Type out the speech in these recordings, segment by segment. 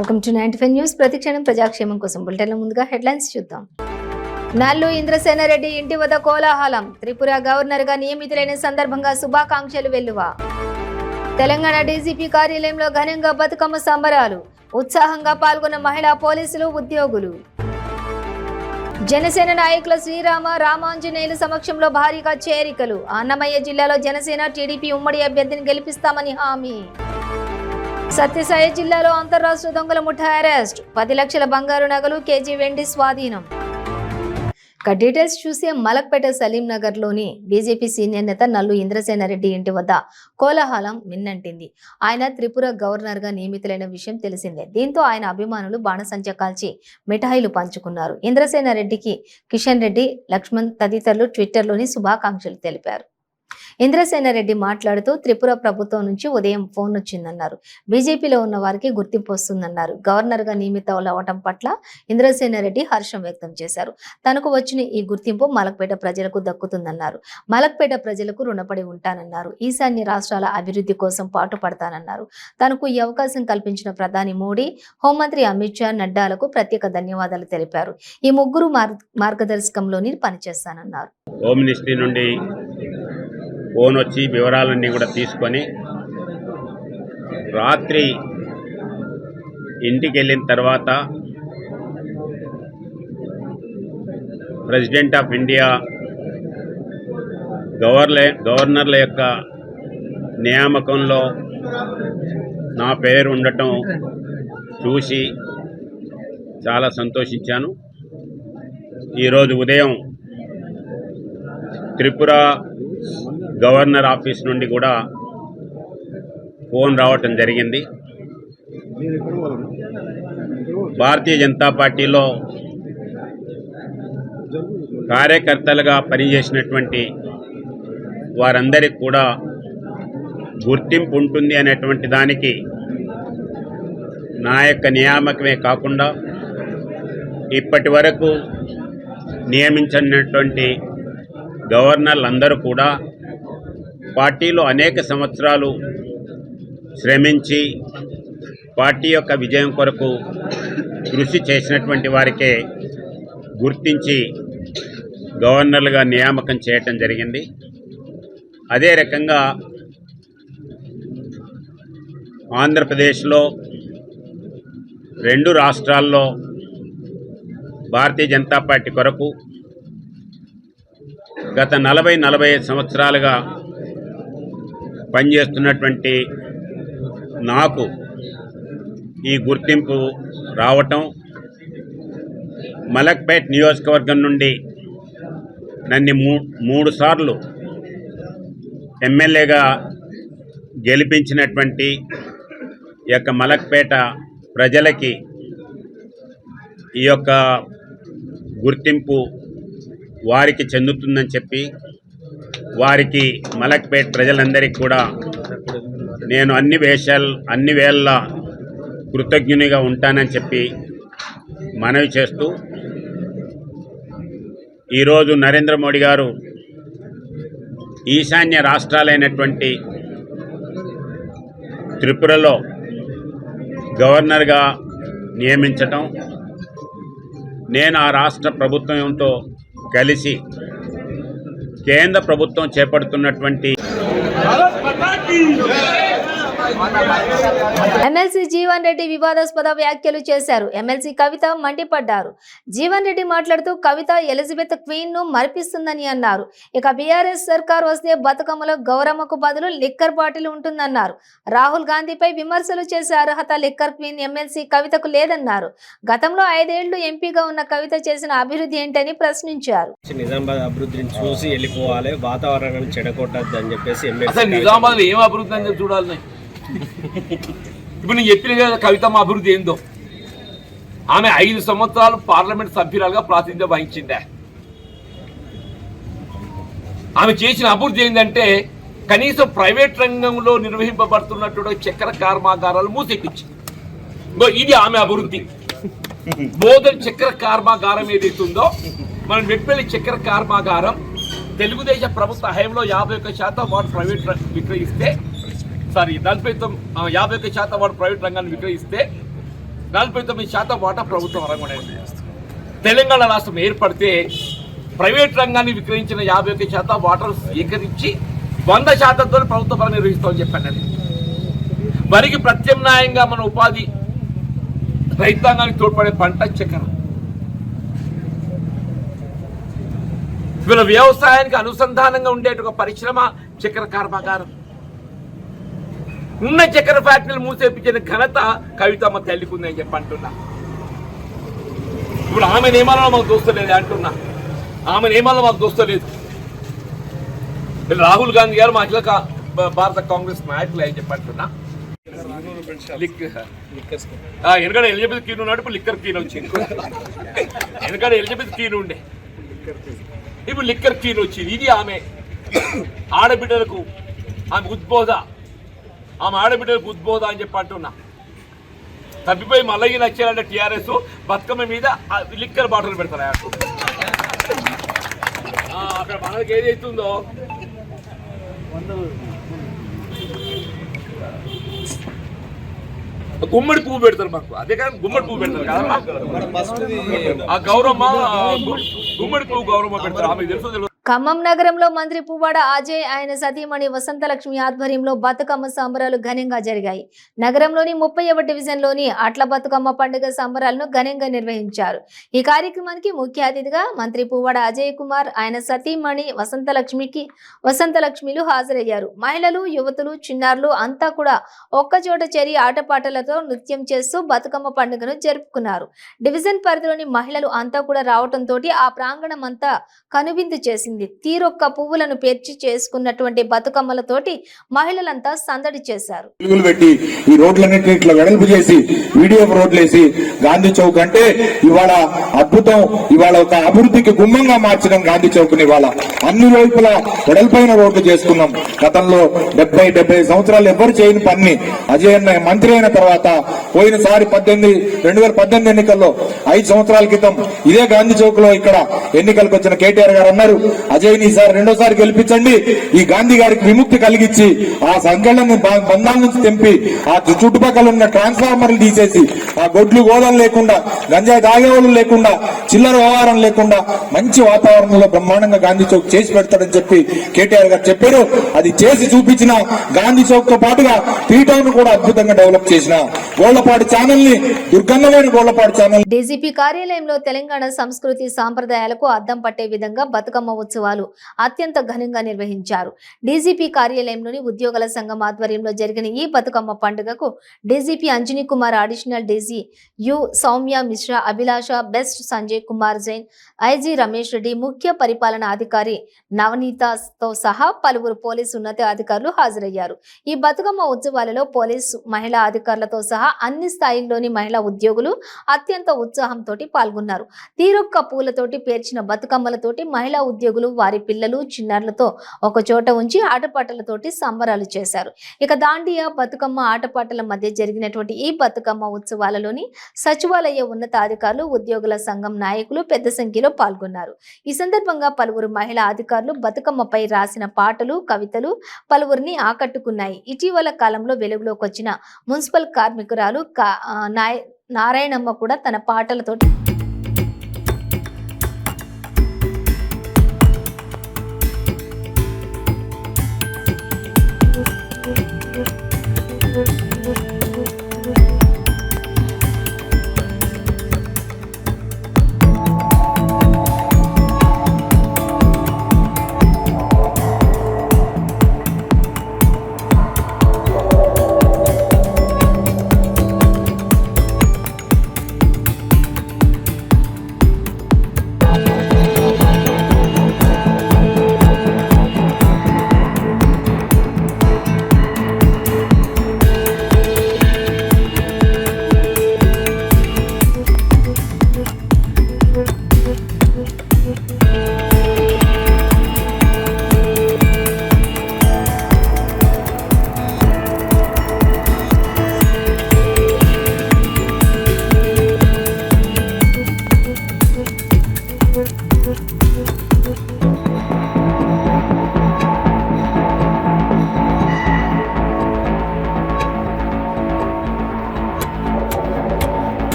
Welcome to 95 news. ప్రతిక్షణం ప్రజాక్షేమం కోసం బులెటిన్ల ముందుగా హెడ్లైన్స్ చూద్దాం. నల్లు ఇంద్రసేన రెడ్డి ఇంటి వద్ద కోలాహలం. త్రిపుర గవర్నర్ గా నియమితులైన సందర్భంగా శుభాకాంక్షలు వెల్లువ. తెలంగాణ డీజీపీ కార్యాలయంలో ఘనంగా బతుకమ్మ సంబరాలు. ఉత్సాహంగా పాల్గొన్న మహిళా పోలీసులు, ఉద్యోగులు. జనసేన నాయకుల శ్రీరామ రామాంజనేయుల సమక్షంలో భారీగా చేరికలు. అన్నమయ్య జిల్లాలో జనసేన టీడీపీ ఉమ్మడి అభ్యర్థిని గెలిపిస్తామని హామీ. సత్యసాయి జిల్లాలో అంతర్రాష్ట్ర దొంగల ముఠా అరెస్ట్. 10 లక్షల బంగారు నగలు, కేజీ వెండి స్వాధీనం. డీటెయిల్స్ చూసే మలక్పేట సలీం నగర్ లోని బీజేపీ సీనియర్ నేత నల్లు ఇంద్రసేన రెడ్డి ఇంటి వద్ద కోలాహలం మిన్నంటింది. ఆయన త్రిపుర గవర్నర్ గా నియమితులైన విషయం తెలిసిందే. దీంతో ఆయన అభిమానులు బాణసంచ కాల్చి మిఠాయిలు పంచుకున్నారు. ఇంద్రసేన రెడ్డికి కిషన్ రెడ్డి, లక్ష్మణ్ తదితరులు ట్విట్టర్లోని శుభాకాంక్షలు తెలిపారు. ఇంద్రసేన రెడ్డి మాట్లాడుతూ త్రిపుర ప్రభుత్వం నుంచి ఉదయం ఫోన్ వచ్చిందన్నారు. బీజేపీలో ఉన్న వారికి గుర్తింపు వస్తుందన్నారు. గవర్నర్ గా నియమితులవటం పట్ల ఇంద్రసేన రెడ్డి హర్షం వ్యక్తం చేశారు. తనకు వచ్చిన ఈ గుర్తింపు మలక్పేట ప్రజలకు దక్కుతుందన్నారు. మలక్పేట ప్రజలకు రుణపడి ఉంటానన్నారు. ఈశాన్య రాష్ట్రాల అభివృద్ధి కోసం పాటుపడతానన్నారు. తనకు ఈ అవకాశం కల్పించిన ప్రధాని మోడీ, హోంమంత్రి అమిత్ షా, నడ్డాలకు ప్రత్యేక ధన్యవాదాలు తెలిపారు. ఈ ముగ్గురు మార్గదర్శకంలోని పనిచేస్తానన్నారు. హోమ్ మినిస్ట్రీ నుండి ఫోన్ వచ్చి వివరాలన్నీ కూడా తీసుకొని రాత్రి ఇంటికి వెళ్ళిన తర్వాత ప్రెసిడెంట్ ఆఫ్ ఇండియా గవర్నర్ల యొక్క నియామకంలో నా పేరు ఉండటం చూసి చాలా సంతోషించాను. ఈరోజు ఉదయం త్రిపుర గవర్నర్ ఆఫీస్ నుండి కూడా ఫోన్ రావటం జరిగింది. భారతీయ జనతా పార్టీలో కార్యకర్తలుగా పనిచేసినటువంటి వారందరికీ కూడా గుర్తింపు ఉంటుంది అనేటువంటి దానికి నా యొక్క నియామకమే కాకుండా ఇప్పటి వరకు నియమించినటువంటి గవర్నర్లందరూ కూడా పార్టీలో అనేక సంవత్సరాలు శ్రమించి పార్టీ యొక్క విజయం కొరకు కృషి చేసినటువంటి వారికే గుర్తించి గవర్నర్లుగా నియామకం చేయటం జరిగింది. అదే రకంగా ఆంధ్రప్రదేశ్లో 2 రాష్ట్రాల్లో భారతీయ జనతా పార్టీ కొరకు గత 40-45 సంవత్సరాలుగా పనిచేస్తున్నటువంటి నాకు ఈ గుర్తింపు రావటం, మలక్పేట్ నియోజకవర్గం నుండి నన్ను 3 సార్లు ఎమ్మెల్యేగా గెలిపించినటువంటి ఈ యొక్క మలక్పేట ప్రజలకి ఈ యొక్క గుర్తింపు వారికి చెందుతుందని చెప్పి వారికి మలక్పేట్ ప్రజలందరికీ కూడా నేను అన్ని వేళ కృతజ్ఞునిగా ఉంటానని చెప్పి మనవి చేస్తూ, ఈరోజు నరేంద్ర మోడీ గారు ఈశాన్య రాష్ట్రాలైనటువంటి త్రిపురలో గవర్నర్గా నియమించటం, నేను ఆ రాష్ట్ర ప్రభుత్వంతో కలిసి కేంద్ర ప్రభుత్వం చేపడుతున్నటువంటి ఎమ్మెల్సీ జీవన్ రెడ్డి వివాదాస్పద వ్యాఖ్యలు చేశారు. ఎమ్మెల్సీ కవిత మండిపడ్డారు. జీవన్ రెడ్డి మాట్లాడుతూ కవిత ఎలిజబెత్ క్వీన్ ను మరిపిస్తుందని అన్నారు. ఇక బీఆర్ఎస్ సర్కార్ వస్తే బతుకమ్మలో గౌరమ్మకు బదులు లిక్కర్ బాటిల్ ఉంటుందన్నారు. రాహుల్ గాంధీపై విమర్శలు చేసే అర్హత లిక్కర్ క్వీన్ ఎమ్మెల్సీ కవితకు లేదన్నారు. గతంలో 5 ఏళ్లు ఎంపీగా ఉన్న కవిత చేసిన అభివృద్ధి ఏంటని ప్రశ్నించారు. నిజామాబాద్ అభివృద్ధిని చూసి వెళ్ళిపోవాలి, వాతావరణాన్ని చెడగొట్టద్దు అని చెప్పేసి నిజామాబాద్ ఏం అభివృద్ధి అని చెప్పి చూడాలి. ఇప్పుడు నేను చెప్పిన కదా కవితమ్మ అభివృద్ధి ఏందో. ఆమె 5 సంవత్సరాలు పార్లమెంట్ సభ్యురాలుగా ప్రాతినిధ్యం వహించిందే. ఆమె చేసిన అభివృద్ధి ఏంటంటే కనీసం ప్రైవేట్ రంగంలో నిర్వహింపబడుతున్నటువంటి చక్కెర కర్మాగారాలు మూసేపించింది. ఇది ఆమె అభివృద్ధి. బోధన చక్కెర కర్మాగారం ఏదైతుందో మన మెట్పల్లి చక్కెర కర్మాగారం తెలుగుదేశం ప్రభుత్వ హయాంలో 51% వాడు ప్రైవేట్ విక్రయిస్తే 51% వాడు ప్రైవేట్ రంగాన్ని విక్రయిస్తే 49% వాటా ప్రభుత్వం రంగంలో చేస్తుంది. తెలంగాణ రాష్ట్రం ఏర్పడితే ప్రైవేట్ రంగాన్ని విక్రయించిన 51% వాటాలు స్వీకరించి 100%తో ప్రభుత్వ పరం నిర్వహిస్తామని చెప్పాను. వరికి ప్రత్యామ్నాయంగా మన ఉపాధి రైతాంగానికి తోడ్పడే పంట చక్కెర. ఇవాళ వ్యవసాయానికి అనుసంధానంగా ఉండే ఒక పరిశ్రమ చక్కెర కర్మాగారం. ఉన్న చక్కెర ఫ్యాక్టరీలు మూసేపించిన ఘనత కవితమ్మ తల్లికి ఉందని చెప్పి అంటున్నా. ఇప్పుడు ఆమె నియమాలలో మాకు దోస్తలేదు అంటున్నా. ఆమె నియమాలలో మాకు దోస్తలేదు. రాహుల్ గాంధీ గారు మా అఖిల భారత కాంగ్రెస్ నాయకులు అని చెప్పి అంటున్నా. ఎందుకంటే ఎలిజబెత్ కీన్ ఉన్నాడు, ఇప్పుడు లిక్కర్ కీన్ వచ్చింది. ఎందుకంటే ఎలిజబెత్ కీన్ ఉండే, ఇప్పుడు లిక్కర్ కీన్ వచ్చింది. ఇది ఆమె ఆడబిడ్డలకు ఆమె ఉద్బోధ, ఆమె ఆడబిడ్డలకు ఉద్బోధ అని చెప్పి అంటున్నా. తప్పిపోయి మళ్ళీ నచ్చారంటే టీఆర్ఎస్ బతుకమ్మ మీద లిక్కర్ బాటిల్ పెడతారు. అక్కడ మనకి ఏదైతుందో గుమ్మడి పువ్వు పెడతారు మాకు. అదే కానీ గుమ్మడి పువ్వు పెడతారు కదా, ఆ గౌరమ్మ గుమ్మడి పువ్వు గౌరమ్మ పెడతారు. ఆమెకు తెలుసు. ఖమ్మం నగరంలో మంత్రి పువ్వాడ అజయ్ ఆయన సతీమణి వసంతలక్ష్మి ఆధ్వర్యంలో బతుకమ్మ సంబరాలు ఘనంగా జరిగాయి. నగరంలోని 31వ డివిజన్లోని అట్ల బతుకమ్మ పండుగ సంబరాలను ఘనంగా నిర్వహించారు. ఈ కార్యక్రమానికి ముఖ్య అతిథిగా మంత్రి పువ్వాడ అజయ్ కుమార్ ఆయన సతీమణి వసంతలక్ష్మిలు హాజరయ్యారు. మహిళలు, యువతులు, చిన్నారులు అంతా కూడా ఒక్కచోట చేరి ఆటపాటలతో నృత్యం చేస్తూ బతుకమ్మ పండుగను జరుపుకున్నారు. డివిజన్ పరిధిలోని మహిళలు అంతా కూడా రావడంతో ఆ ప్రాంగణం అంతా కనువిందు చేసింది. తీరొక్క పువ్వులను పేర్చి చేసుకున్నటువంటి బతుకమ్మలతోటి మహిళలంతా సందడి చేశారు. ఈ రోడ్లన్నింటినీ ఇట్లా వెడల్పు చేసి వీడియో రోడ్లు వేసి గాంధీ చౌక్ అంటే ఇవాళ అద్భుతం. ఇవాళ ఒక అభివృద్ధికి గుమ్మంగా మార్చడం గాంధీ చౌక్ ని ఇవాళ అన్ని వైపులా వెడల్పైన రోడ్లు చేసుకున్నాం. గతంలో 70 సంవత్సరాలు ఎవరు చేయని పని అజయ్ అన్న మంత్రి అయిన తర్వాత పోయినసారి 2018 ఎన్నికల్లో 5 సంవత్సరాల క్రితం ఇదే గాంధీ చౌక్ లో ఇక్కడ ఎన్నికలకు వచ్చిన కేటీఆర్ గారు అన్నారు, అజయ్ ని సార్ రెండోసారి గెలిపించండి, ఈ గాంధీ గారికి విముక్తి కలిగించి ఆ సంఘటన బంధాల నుంచి తెంపి ఆ చుట్టుపక్కల ఉన్న ట్రాన్స్ఫార్మర్లు తీసేసి ఆ గొడ్లు గోదాలు లేకుండా గంజాయి తాగేవాళ్ళు లేకుండా చిల్లర వ్యవహారం లేకుండా మంచి వాతావరణంలో బ్రహ్మాండంగా గాంధీ చౌక్ చేసి పెడతాడని చెప్పి కేటీఆర్ గారు చెప్పారు. అది చేసి చూపించిన గాంధీ చౌక్ తో పాటుగా టీటౌన్ కూడా అద్భుతంగా డెవలప్ చేసిన గోళ్లపాడు ఛానల్ ని దుర్గంధమైన గోళ్లపాడు ఛానల్. డీజీపీ కార్యాలయంలో తెలంగాణ సంస్కృతి సాంప్రదాయాలకు అద్దం పట్టే విధంగా బతుకమ్మ ఉత్సవాలు అత్యంత ఘనంగా నిర్వహించారు. డీజీపీ కార్యాలయంలోని ఉద్యోగుల సంఘం ఆధ్వర్యంలో జరిగిన ఈ బతుకమ్మ పండుగకు DGP Anjani Kumar, additional DG you Soumya Mishra, Abhilasha, best Sanjay Kumar Jain, IG Ramesh Reddy, ముఖ్య పరిపాలనా అధికారి నవనీతతో సహా పలువురు పోలీసు ఉన్నత అధికారులు హాజరయ్యారు. ఈ బతుకమ్మ ఉత్సవాలలో పోలీసు మహిళా అధికారులతో సహా అన్ని స్థాయిల్లోని మహిళా ఉద్యోగులు అత్యంత ఉత్సాహంతో పాల్గొన్నారు. తీరొక్క పూలతోటి పేర్చిన బతుకమ్మలతోటి మహిళా ఉద్యోగులు వారి పిల్లలు, చిన్నారులతో ఒక చోట ఉంచి ఆటపాటలతోటి సంబరాలు చేశారు. ఇక దాండియా, బతుకమ్మ ఆటపాటల మధ్య జరిగినటువంటి ఈ బతుకమ్మ ఉత్సవాలలోని సచివాలయ ఉన్నతాధికారులు, ఉద్యోగుల సంఘం నాయకులు పెద్ద సంఖ్యలో పాల్గొన్నారు. ఈ సందర్భంగా పలువురు మహిళా అధికారులు బతుకమ్మపై రాసిన పాటలు, కవితలు పలువురిని ఆకట్టుకున్నాయి. ఇటీవల కాలంలో వెలుగులోకి వచ్చిన మున్సిపల్ కార్మికురాలు నారాయణమ్మ కూడా తన పాటలతోటి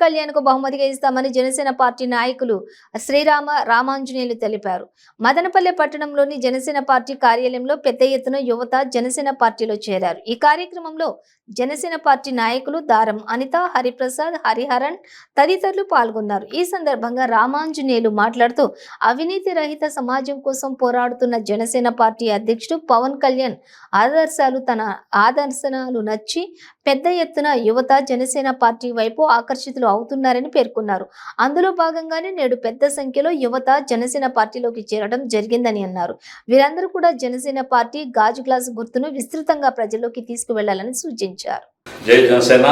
కళ్యాణ్ కు బహుమతిగా ఇస్తామని జనసేన పార్టీ నాయకులు రామాంజనేయులు తెలిపారు. మదనపల్లె పట్టణంలోని జనసేన పార్టీ కార్యాలయంలో పెద్ద ఎత్తున యువత జనసేన పార్టీలో చేరారు. ఈ కార్యక్రమంలో జనసేన పార్టీ నాయకులు దారం అనిత, హరిప్రసాద్, హరిహరన్ తదితరులు పాల్గొన్నారు. ఈ సందర్భంగా రామాంజనేయులు మాట్లాడుతూ అవినీతి రహిత సమాజం కోసం పోరాడుతున్న జనసేన పార్టీ అధ్యక్షుడు పవన్ కళ్యాణ్ ఆదర్శనాలు నచ్చి పెద్ద ఎత్తున యువత జనసేన పార్టీ వైపు ఆకర్షితులు అవుతున్నారని పేర్కొన్నారు. అందులో భాగంగానే నేడు పెద్ద సంఖ్యలో యువత జనసేన పార్టీలోకి చేరడం జరిగిందని అన్నారు. వీరందరూ కూడా జనసేన పార్టీ గాజు గ్లాసు గుర్తును విస్తృతంగా ప్రజల్లోకి తీసుకువెళ్లాలని సూచించారు. జై జనసేన.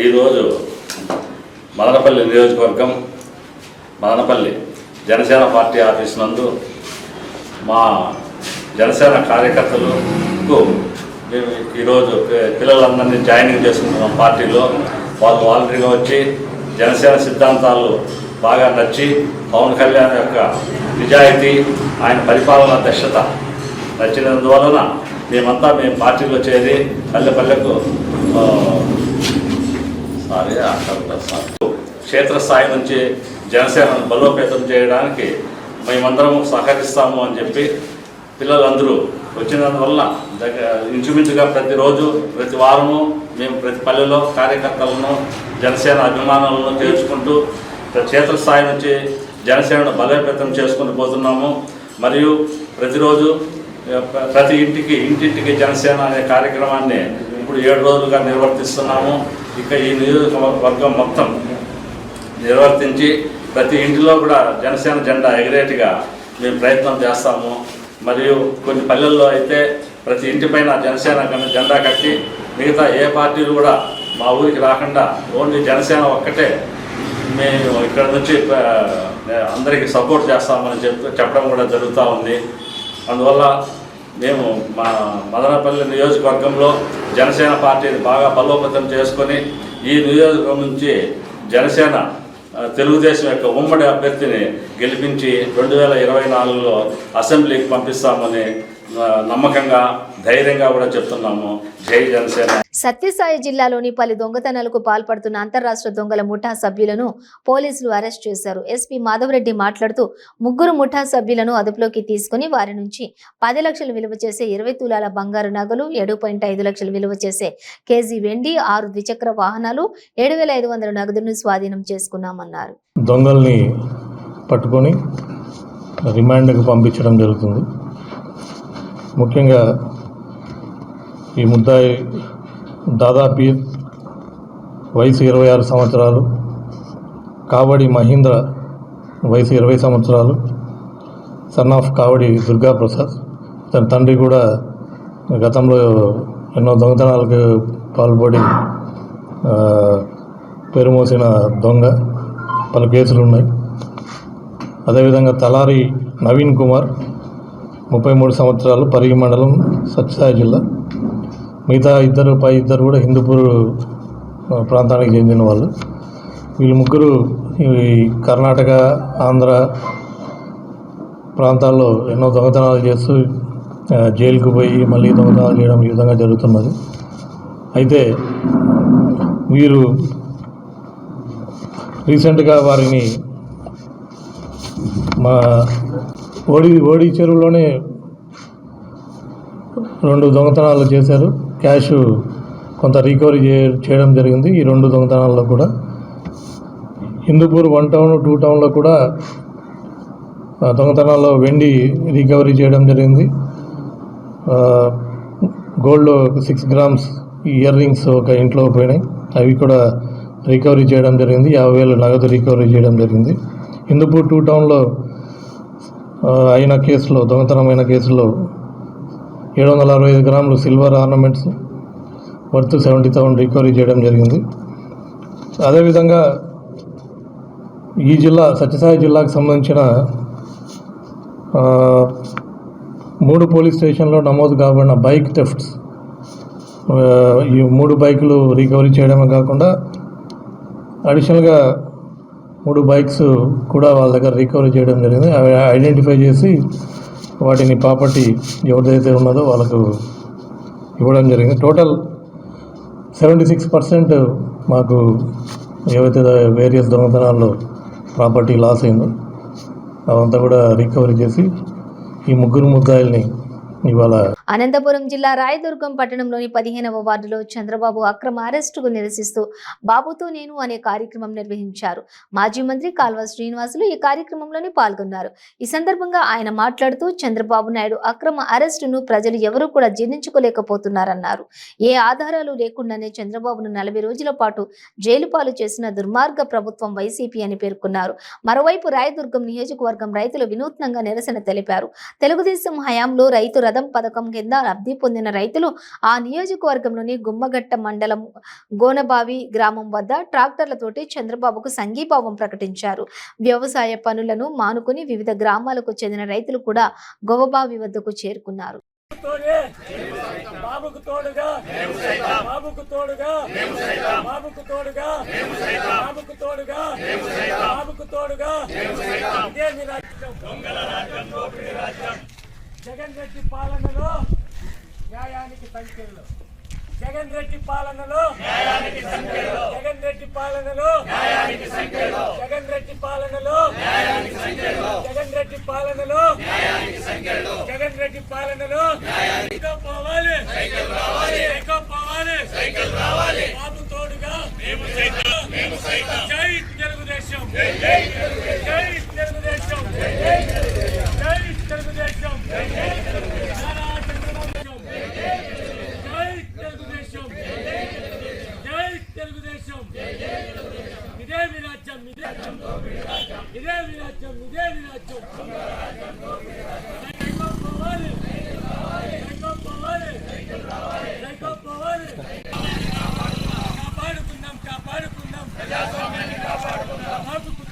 ఈరోజు మదనపల్లి నియోజకవర్గం మదనపల్లి జనసేన పార్టీ ఆఫీస్ నందు మా జనసేన కార్యకర్తలకు మేము ఈరోజు పిల్లలందరినీ జాయినింగ్ చేసుకుంటున్నాం పార్టీలో. వాళ్ళు వాలంటరీగా వచ్చి జనసేన సిద్ధాంతాలు బాగా నచ్చి పవన్ కళ్యాణ్ యొక్క నిజాయితీ, ఆయన పరిపాలన దక్షత నచ్చినందువలన మేము పార్టీలో చేరి పల్లెకు క్షేత్రస్థాయి నుంచి జనసేనను బలోపేతం చేయడానికి మేమందరం సహకరిస్తాము అని చెప్పి పిల్లలందరూ వచ్చినందువల్ల ఇంచుమించుగా ప్రతిరోజు ప్రతి వారము మేము ప్రతి పల్లెలో కార్యకర్తలను జనసేన అభిమానులను చేర్చుకుంటూ క్షేత్రస్థాయి నుంచి జనసేనను బలోపేతం చేసుకుని పోతున్నాము. మరియు ప్రతిరోజు ప్రతి ఇంటింటికి జనసేన అనే కార్యక్రమాన్ని ఇప్పుడు 7 రోజులుగా నిర్వర్తిస్తున్నాము. ఇక ఈ నియోజకవర్గం మొత్తం నిర్వర్తించి ప్రతి ఇంటిలో కూడా జనసేన జెండా ఎగిరేట్టుగా మేము ప్రయత్నం చేస్తాము. మరియు కొన్ని పల్లెల్లో అయితే ప్రతి ఇంటిపైన జనసేన జెండా కట్టి మిగతా ఏ పార్టీలు కూడా మా ఊరికి రాకుండా ఓన్లీ జనసేన ఒక్కటే మేము ఇక్కడ నుంచి అందరికీ సపోర్ట్ చేస్తామని చెప్పడం కూడా జరుగుతూ ఉంది. అందువల్ల మేము మా మదనపల్లి నియోజకవర్గంలో జనసేన పార్టీని బాగా బలోపేతం చేసుకొని ఈ నియోజకవర్గం నుంచి జనసేన తెలుగుదేశం యొక్క ఉమ్మడి అభ్యర్థిని గెలిపించి 2024లో అసెంబ్లీకి పంపిస్తామని నమ్మకంగా ధైర్యంగా కూడా చెప్తున్నాము. జై జనసేన. సత్యసాయి జిల్లాలోని పలు దొంగతనాలకు పాల్పడుతున్న అంతర్రాష్ట్ర దొంగల ముఠా సభ్యులను పోలీసులు అరెస్ట్ చేశారు. ఎస్పీ మాధవరెడ్డి మాట్లాడుతూ 3 ముఠా సభ్యులను అదుపులోకి తీసుకుని వారి నుంచి 10 లక్షలు విలువ చేసే 20 తులాల బంగారు నగలు, 7.5 లక్షలు విలువ చేసే కేజీ వెండి, 6 ద్విచక్ర వాహనాలు, 7,500 నగదును స్వాధీనం చేసుకున్నామన్నారు. దొంగల్ని పట్టుకొని రిమాండ్కి పంపించడం జరుగుతుంది. ముఖ్యంగా ఈ ముద్దాయి దాదాపు వయసు 26 సంవత్సరాలు, కావడి మహేంద్ర వయసు 20 సంవత్సరాలు, సన్ ఆఫ్ కావడి దుర్గాప్రసాద్. తన తండ్రి కూడా గతంలో ఎన్నో దొంగతనాలకు పాల్పడి పేరు మోసిన దొంగ, పలు కేసులు ఉన్నాయి. అదేవిధంగా తలారి నవీన్ కుమార్ 33 సంవత్సరాలు, పరిగి మండలం, సత్యసాయి జిల్లా. మిగతా పై ఇద్దరు కూడా హిందూపూర్ ప్రాంతానికి చెందిన వాళ్ళు. వీళ్ళు ముగ్గురు ఈ కర్ణాటక, ఆంధ్ర ప్రాంతాల్లో ఎన్నో దొంగతనాలు చేస్తూ జైలుకు పోయి మళ్ళీ దొంగతనాలు చేయడం ఈ విధంగా జరుగుతున్నది. అయితే వీరు రీసెంట్గా వారిని మా ఓడి చెరువులోనే 2 దొంగతనాలు చేశారు. క్యాష్ కొంత రికవరీ చేయడం జరిగింది. ఈ 2 దొంగతనాల్లో కూడా హిందూపూర్ 1 టౌన్ 2 టౌన్లో కూడా దొంగతనాల్లో వెండి రికవరీ చేయడం జరిగింది. గోల్డ్ 6 గ్రామ్స్ ఇయర్ రింగ్స్ ఒక ఇంట్లో పోయినాయి, అవి కూడా రికవరీ చేయడం జరిగింది. 50,000 నగదు రికవరీ చేయడం జరిగింది. హిందూపూర్ 2 టౌన్లో అయిన కేసులో, దొంగతనమైన కేసులో 765 గ్రాములు సిల్వర్ ఆర్నమెంట్స్ వర్త్ 70,000 రికవరీ చేయడం జరిగింది. అదేవిధంగా ఈ జిల్లా సత్యసాయి జిల్లాకు సంబంధించిన 3 పోలీస్ స్టేషన్లో నమోదు కాబడిన బైక్ థెఫ్ట్స్, ఈ 3 బైకులు రికవరీ చేయడమే కాకుండా అడిషనల్గా 3 బైక్స్ కూడా వాళ్ళ దగ్గర రికవరీ చేయడం జరిగింది. అవి ఐడెంటిఫై చేసి వాటిని ప్రాపర్టీ ఎవరిదైతే ఉన్నదో వాళ్ళకు ఇవ్వడం జరిగింది. టోటల్ 76% మాకు ఏవైతే వేరియస్ దొంగతనాల్లో ప్రాపర్టీ లాస్ అయిందో అవంతా కూడా రికవరీ చేసి ఈ ముగ్గురు ముద్దాయిల్ని ఇవాళ అనంతపురం జిల్లా రాయదుర్గం పట్టణంలోని 15వ వార్డులో చంద్రబాబు అక్రమ అరెస్టుకు నిరసిస్తూ బాబుతో నేను అనే కార్యక్రమం నిర్వహించారు. మాజీ మంత్రి కాల్వ శ్రీనివాసులు ఈ కార్యక్రమంలోని పాల్గొన్నారు. ఈ సందర్భంగా ఆయన మాట్లాడుతూ చంద్రబాబు నాయుడు అక్రమ అరెస్టును ప్రజలు ఎవరూ కూడా జీర్ణించుకోలేకపోతున్నారన్నారు. ఏ ఆధారాలు లేకుండానే చంద్రబాబును 40 రోజుల పాటు జైలు పాలు చేసిన దుర్మార్గ ప్రభుత్వం వైసీపీ అని పేర్కొన్నారు. మరోవైపు రాయదుర్గం నియోజకవర్గం రైతులు వినూత్నంగా నిరసన తెలిపారు. తెలుగుదేశం హయాంలో రైతు రథం పథకం కింద లబ్ధి పొందిన రైతులు ఆ నియోజకవర్గంలోని గుమ్మగట్ట మండలం గోనబావి గ్రామం వద్ద ట్రాక్టర్లతోటి చంద్రబాబుకు సంఘీభావం ప్రకటించారు. వ్యవసాయ పనులను మానుకుని వివిధ గ్రామాలకు చెందిన రైతులు కూడా గోవబావి వద్దకు చేరుకున్నారు. జగన్ రెడ్డి పాలనలో న్యాయానికి సంఖ్యలో జగన్ రెడ్డి పాలనలో న్యాయానికి సంఖ్యలో జగన్ రెడ్డి పాలనలో న్యాయానికి సంఖ్యలో జగన్ రెడ్డి పాలనలో న్యాయానికి సంఖ్యలో జగన్ రెడ్డి పాలనలో న్యాయానికి సంఖ్యలో జగన్ రెడ్డి పాలనలో న్యాయానికి పోవాలి సైకిల్ రావాలి పోవాలి సైకిల్ రావాలి బాబు తోడుగా మేము సైతం జై తెలుగుదేశం జై తెలుగుదేశం జై తెలుగుదేశం ఇదే విరాజ్యం ఇదే విరాజ్యం పోవాలి కాపాడుకుందాం బాబుకు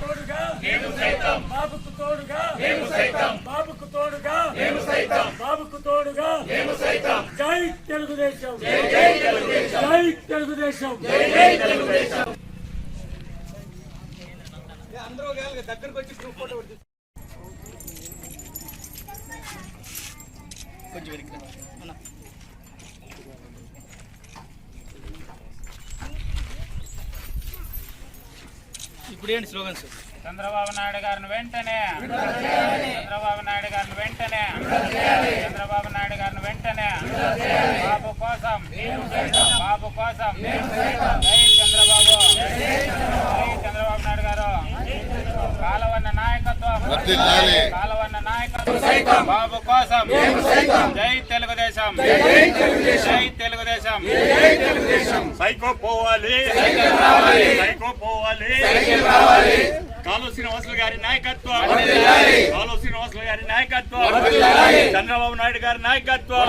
తోడుగా బాబుకు తోడుగా జై తెలుగుదేశం జై తెలుగుదేశం అందరూ దగ్గరకు వచ్చి గ్రూప్ ఫోటో కొంచెం ఇప్పుడు ఏంటి స్లోగన్స్? చంద్రబాబు నాయుడు గారిని వెంటనే చంద్రబాబు నాయుడు గారిని వెంటనే చంద్రబాబు నాయుడు గారిని వెంటనే బాబు కోసం జై చంద్రబాబు చంద్రబాబు నాయుడు గారు కాలవన్న నాయకత్వం బాబు కోసం జై తెలుగుదేశం జై తెలుగుదేశం సైకో పోవాలి కాలువ శ్రీనివాసులు గారి నాయకత్వం చంద్రబాబు నాయుడు గారి నాయకత్వం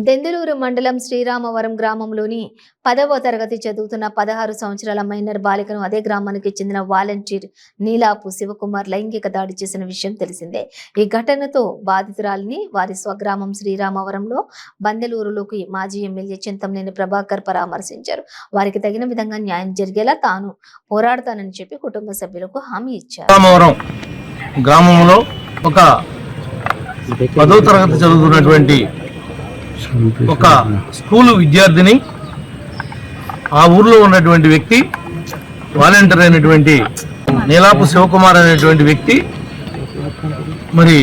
దెందులూరు మండలం శ్రీరామవరం గ్రామంలోని 10వ తరగతి చదువుతున్న 16 సంవత్సరాల మైనర్ బాలికను అదే గ్రామానికి చెందిన వాలంటీర్ నీలాపు శివకుమార్ లైంగిక దాడి చేసిన విషయం తెలిసిందే. ఈ ఘటనతో బాధితురాలిని వారి స్వగ్రామం శ్రీరామవరంలో బందెలూరులోకి మాజీ ఎమ్మెల్యే చింతమనేని ప్రభాకర్ పరామర్శించారు. వారికి తగిన విధంగా న్యాయం జరిగేలా తాను పోరాడతానని చెప్పి కుటుంబ సభ్యులకు హామీ ఇచ్చారు. గ్రామంలో ఒక 10వ తరగతి చదువుతున్నటువంటి ఒక స్కూలు విద్యార్థిని ఆ ఊర్లో ఉన్నటువంటి వ్యక్తి వాలంటీర్ అయినటువంటి నీలాపు శివకుమార్ అనేటువంటి వ్యక్తి మరి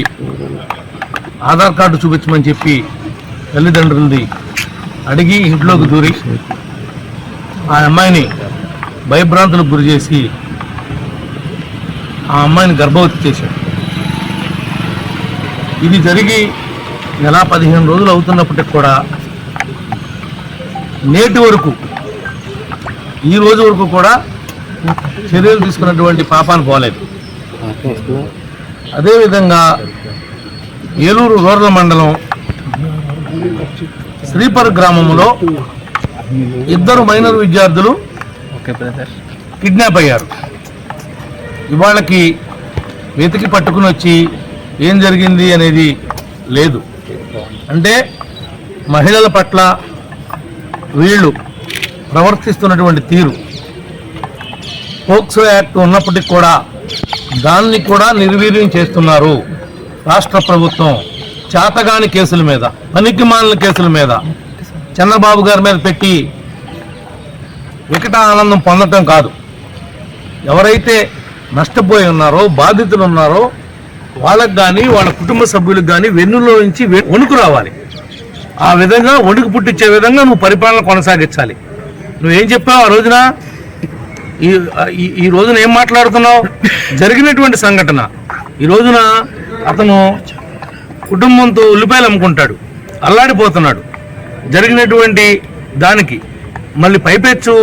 ఆధార్ కార్డు చూపించమని చెప్పి తల్లిదండ్రులది అడిగి ఇంట్లోకి దూరి ఆ అమ్మాయిని భయభ్రాంతులకు గురి చేసి ఆ అమ్మాయిని గర్భవతి చేశాడు. ఇది జరిగి నెల 15 రోజులు అవుతున్నప్పటికి కూడా నేటి వరకు ఈ రోజు వరకు కూడా చర్యలు తీసుకున్నటువంటి పాపాన్ని పోలేదు. అదేవిధంగా ఏలూరు రూరల్ మండలం శ్రీపర్ గ్రామంలో 2 మైనర్ విద్యార్థులు కిడ్నాప్ అయ్యారు. ఇవాళకి వెతికి పట్టుకుని వచ్చి ఏం జరిగింది అనేది లేదు. అంటే మహిళల పట్ల వీళ్ళు ప్రవర్తిస్తున్నటువంటి తీరు పోక్సో యాక్ట్ ఉన్నప్పటికీ కూడా దాన్ని కూడా నిర్వీర్యం చేస్తున్నారు. రాష్ట్ర ప్రభుత్వం చేతగాని కేసుల మీద, పనికిమాలిన కేసుల మీద చంద్రబాబు గారి మీద పెట్టి వికట ఆనందం పొందటం కాదు. ఎవరైతే నష్టపోయి ఉన్నారో, బాధితులు ఉన్నారో వాళ్ళకు కానీ వాళ్ళ కుటుంబ సభ్యులకు కానీ వెన్నులో నుంచి వణుకు రావాలి. ఆ విధంగా వణుకు పుట్టించే విధంగా నువ్వు పరిపాలన కొనసాగించాలి. నువ్వేం చెప్పావు ఆ రోజున? ఈ రోజున ఏం మాట్లాడుతున్నావు? జరిగినటువంటి సంఘటన. ఈ రోజున అతను కుటుంబంతో ఉల్లిపాయలు అమ్ముకుంటాడు, అల్లాడిపోతున్నాడు. జరిగినటువంటి దానికి మళ్ళీ పైపెచ్చు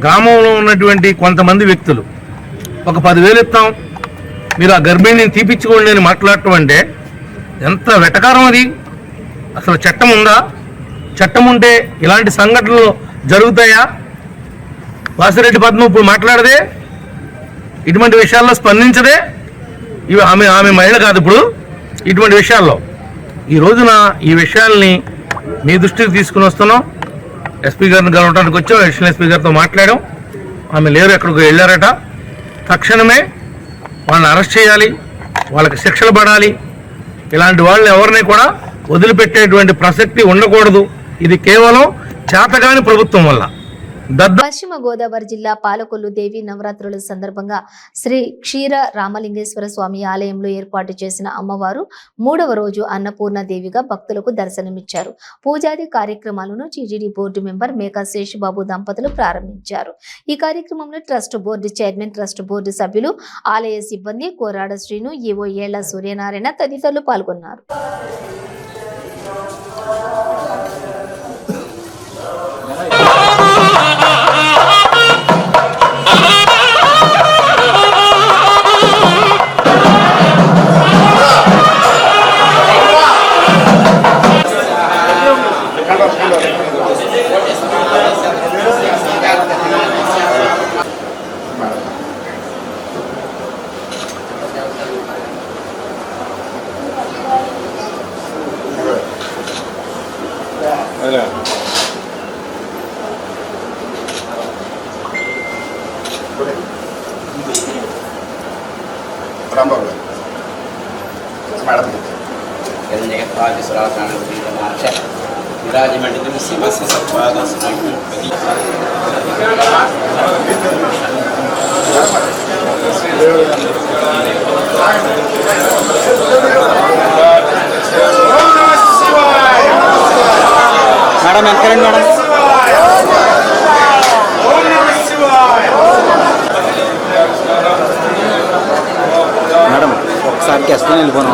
గ్రామంలో ఉన్నటువంటి కొంతమంది వ్యక్తులు ఒక 10,000 ఇస్తాం, మీరు ఆ గర్భిణిని తీపిచ్చుకోండి అని మాట్లాడటం అంటే ఎంత వెటకారం అది. అసలు చట్టం ఉందా? చట్టం ఉంటే ఇలాంటి సంఘటనలు జరుగుతాయా? వాసిరెడ్డి పద్మ ఇప్పుడు మాట్లాడదే, ఇటువంటి విషయాల్లో స్పందించదే. ఇవి ఆమె మహిళ కాదు. ఇప్పుడు ఇటువంటి విషయాల్లో ఈ రోజున ఈ విషయాల్ని మీ దృష్టికి తీసుకుని వస్తున్నాం. ఎస్పీ గారిని కలవడానికి వచ్చాం, అడిషనల్ ఎస్పీ గారితో మాట్లాడాం. ఆమె లేరు, ఎక్కడికి వెళ్ళారట. తక్షణమే వాళ్ళని అరెస్ట్ చేయాలి, వాళ్ళకి శిక్షలు పడాలి. ఇలాంటి వాళ్ళని ఎవరిని కూడా వదిలిపెట్టేటువంటి ప్రసక్తి ఉండకూడదు. ఇది కేవలం చేతగాని ప్రభుత్వం వల్ల. పశ్చిమ గోదావరి జిల్లా పాలకొల్లు దేవి నవరాత్రుల సందర్భంగా శ్రీ క్షీర రామలింగేశ్వర స్వామి ఆలయంలో ఏర్పాటు చేసిన అమ్మవారు 3వ రోజు అన్నపూర్ణ దేవిగా భక్తులకు దర్శనమిచ్చారు. పూజాది కార్యక్రమాలను TTD board member Meka Sesha Babu దంపతులు ప్రారంభించారు. ఈ కార్యక్రమంలో trust board chairman, trust board సభ్యులు, ఆలయ సిబ్బంది, కోరాడ శ్రీను, ఈవో ఏళ్ల సూర్యనారాయణ తదితరులు పాల్గొన్నారు. మేడం ఎక్కడండి మేడం? మేడం ఒకసారి గెస్ట్ని వెళ్ళిపోయినా.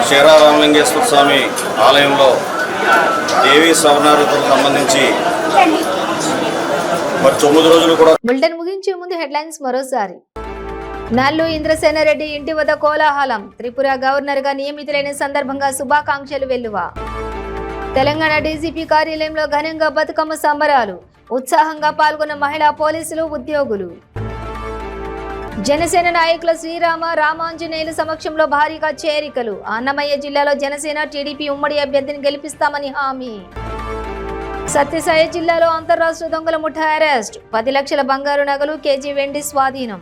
క్షీర రామలింగేశ్వర స్వామి ఆలయంలో దేవీ సవనారతులకు సంబంధించి 9 రోజులు కూడా. బులెటిన్ ముగించే ముందు హెడ్లైన్స్ మరోసారి. నల్లు ఇంద్రసేనారెడ్డి ఇంటి వద్ద కోలాహలం. త్రిపుర గవర్నర్ గా నియమితులైన సందర్భంగా శుభాకాంక్షలు వెల్లువ. తెలంగాణ డీజీపీ కార్యాలయంలో ఘనంగా బతుకమ్మ సంబరాలు. ఉత్సాహంగా పాల్గొన్న మహిళా పోలీసులు, ఉద్యోగులు. జనసేన నాయకుల శ్రీరామ రామాంజనేయుల సమక్షంలో భారీగా చేరికలు. అన్నమయ్య జిల్లాలో జనసేన టీడీపీ ఉమ్మడి అభ్యర్థిని గెలిపిస్తామని హామీ. సత్యసాయి జిల్లాలో అంతర్రాష్ట్ర దొంగల ముఠా అరెస్ట్. 10 లక్షల బంగారు నగలు, కేజీ వెండి స్వాధీనం.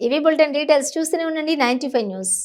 ఇవి బులెటిన్ డీటెయిల్స్. చూస్తూనే ఉండండి 95 న్యూస్.